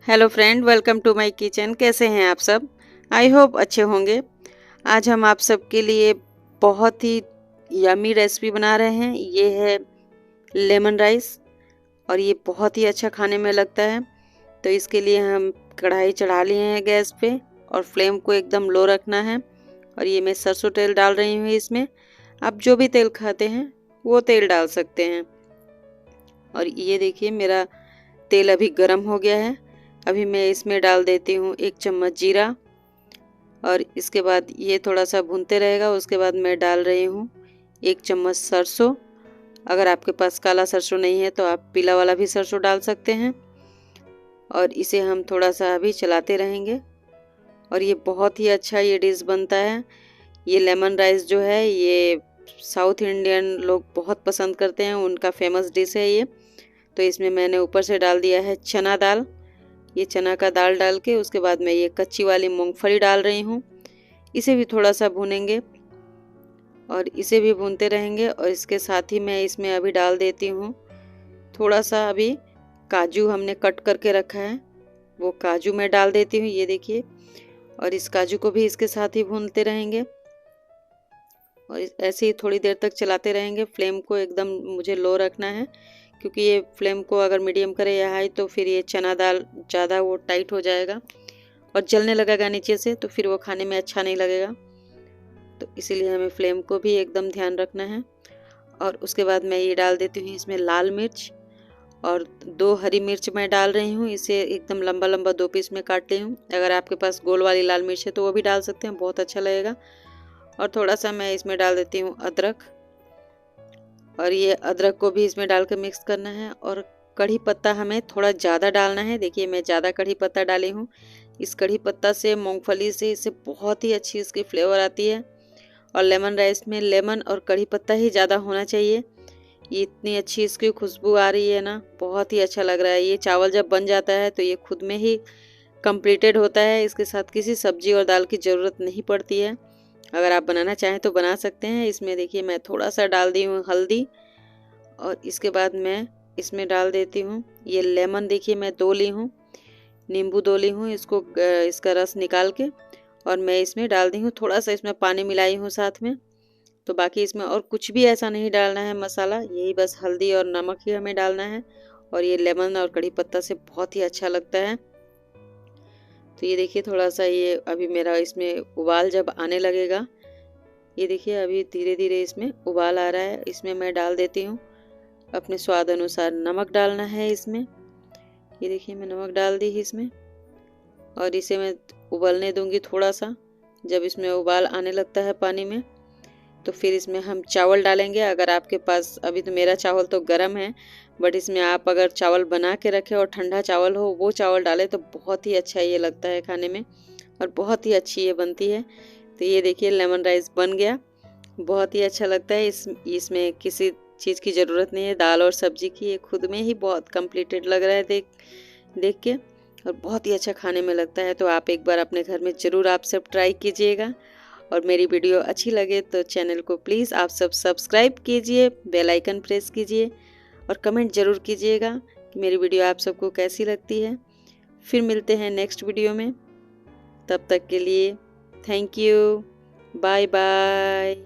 Hello friend, welcome to my kitchen. कैसे हैं आप सब? आई होप अच्छे होंगे। आज हम आप सबके लिए बहुत ही यमी रेसिपी बना रहे हैं। ये है लेमन राइस और ये बहुत ही अच्छा खाने में लगता है। तो इसके लिए हम कढ़ाई चढ़ा लिए हैं गैस पे और फ्लेम को एकदम लो रखना है। और ये मैं सरसों तेल डाल रही हूँ इसमें। आप जो भी तेल खाते हैं वो तेल डाल सकते हैं। और ये देखिए मेरा तेल अभी गर्म हो गया है। अभी मैं इसमें डाल देती हूँ 1 चम्मच जीरा और इसके बाद ये थोड़ा सा भूनते रहेगा। उसके बाद मैं डाल रही हूँ 1 चम्मच सरसों। अगर आपके पास काला सरसों नहीं है तो आप पीला वाला भी सरसों डाल सकते हैं। और इसे हम थोड़ा सा अभी चलाते रहेंगे। और ये बहुत ही अच्छा ये डिश बनता है। ये लेमन राइस जो है ये साउथ इंडियन लोग बहुत पसंद करते हैं, उनका फेमस डिश है ये। तो इसमें मैंने ऊपर से डाल दिया है चना दाल। ये चना का दाल डाल के उसके बाद मैं ये कच्ची वाली मूंगफली डाल रही हूँ। इसे भी थोड़ा सा भूनेंगे और इसे भी भूनते रहेंगे। और इसके साथ ही मैं इसमें अभी डाल देती हूँ थोड़ा सा अभी काजू हमने कट करके रखा है, वो काजू मैं डाल देती हूँ। ये देखिए, और इस काजू को भी इसके साथ ही भूनते रहेंगे और ऐसे ही थोड़ी देर तक चलाते रहेंगे। फ्लेम को एकदम मुझे लो रखना है, क्योंकि ये फ्लेम को अगर मीडियम करे या हाई तो फिर ये चना दाल ज़्यादा वो टाइट हो जाएगा और जलने लगेगा नीचे से, तो फिर वो खाने में अच्छा नहीं लगेगा। तो इसीलिए हमें फ्लेम को भी एकदम ध्यान रखना है। और उसके बाद मैं ये डाल देती हूँ इसमें लाल मिर्च और 2 हरी मिर्च मैं डाल रही हूँ। इसे एकदम लंबा लंबा 2 पीस में काट ली हूँ। अगर आपके पास गोल वाली लाल मिर्च है तो वो भी डाल सकते हैं, बहुत अच्छा लगेगा। और थोड़ा सा मैं इसमें डाल देती हूँ अदरक और ये अदरक को भी इसमें डाल कर मिक्स करना है। और कढ़ी पत्ता हमें थोड़ा ज़्यादा डालना है। देखिए मैं ज़्यादा कढ़ी पत्ता डाली हूँ। इस कढ़ी पत्ता से मूंगफली से इससे बहुत ही अच्छी इसकी फ्लेवर आती है। और लेमन राइस में लेमन और कढ़ी पत्ता ही ज़्यादा होना चाहिए। ये इतनी अच्छी इसकी खुशबू आ रही है ना, बहुत ही अच्छा लग रहा है। ये चावल जब बन जाता है तो ये खुद में ही कंप्लीटेड होता है। इसके साथ किसी सब्जी और दाल की ज़रूरत नहीं पड़ती है। अगर आप बनाना चाहें तो बना सकते हैं। इसमें देखिए मैं थोड़ा सा डाल दी हूँ हल्दी और इसके बाद मैं इसमें डाल देती हूँ ये लेमन। देखिए मैं 2 ली हूँ, नींबू 2 ली हूँ, इसको इसका रस निकाल के और मैं इसमें डाल दी हूँ। थोड़ा सा इसमें पानी मिलाई हूँ साथ में। तो बाकी इसमें और कुछ भी ऐसा नहीं डालना है मसाला, यही बस हल्दी और नमक ही हमें डालना है। और ये लेमन और कढ़ी पत्ता से बहुत ही अच्छा लगता है। तो ये देखिए थोड़ा सा ये अभी मेरा इसमें उबाल जब आने लगेगा, ये देखिए अभी धीरे धीरे इसमें उबाल आ रहा है। इसमें मैं डाल देती हूँ अपने स्वाद अनुसार नमक डालना है इसमें। ये देखिए मैं नमक डाल दी इसमें और इसे मैं उबलने दूंगी थोड़ा सा। जब इसमें उबाल आने लगता है पानी में तो फिर इसमें हम चावल डालेंगे। अगर आपके पास, अभी तो मेरा चावल तो गर्म है, बट इसमें आप अगर चावल बना के रखें और ठंडा चावल हो वो चावल डालें तो बहुत ही अच्छा ये लगता है खाने में और बहुत ही अच्छी ये बनती है। तो ये देखिए लेमन राइस बन गया, बहुत ही अच्छा लगता है। इसमें किसी चीज़ की ज़रूरत नहीं है, दाल और सब्जी की। ये खुद में ही बहुत कंप्लीटेड लग रहा है देख देख के, और बहुत ही अच्छा खाने में लगता है। तो आप एक बार अपने घर में ज़रूर आप सब ट्राई कीजिएगा। और मेरी वीडियो अच्छी लगे तो चैनल को प्लीज़ आप सब सब्सक्राइब कीजिए, बेल आइकन प्रेस कीजिए और कमेंट ज़रूर कीजिएगा कि मेरी वीडियो आप सबको कैसी लगती है। फिर मिलते हैं नेक्स्ट वीडियो में, तब तक के लिए थैंक यू, बाय बाय।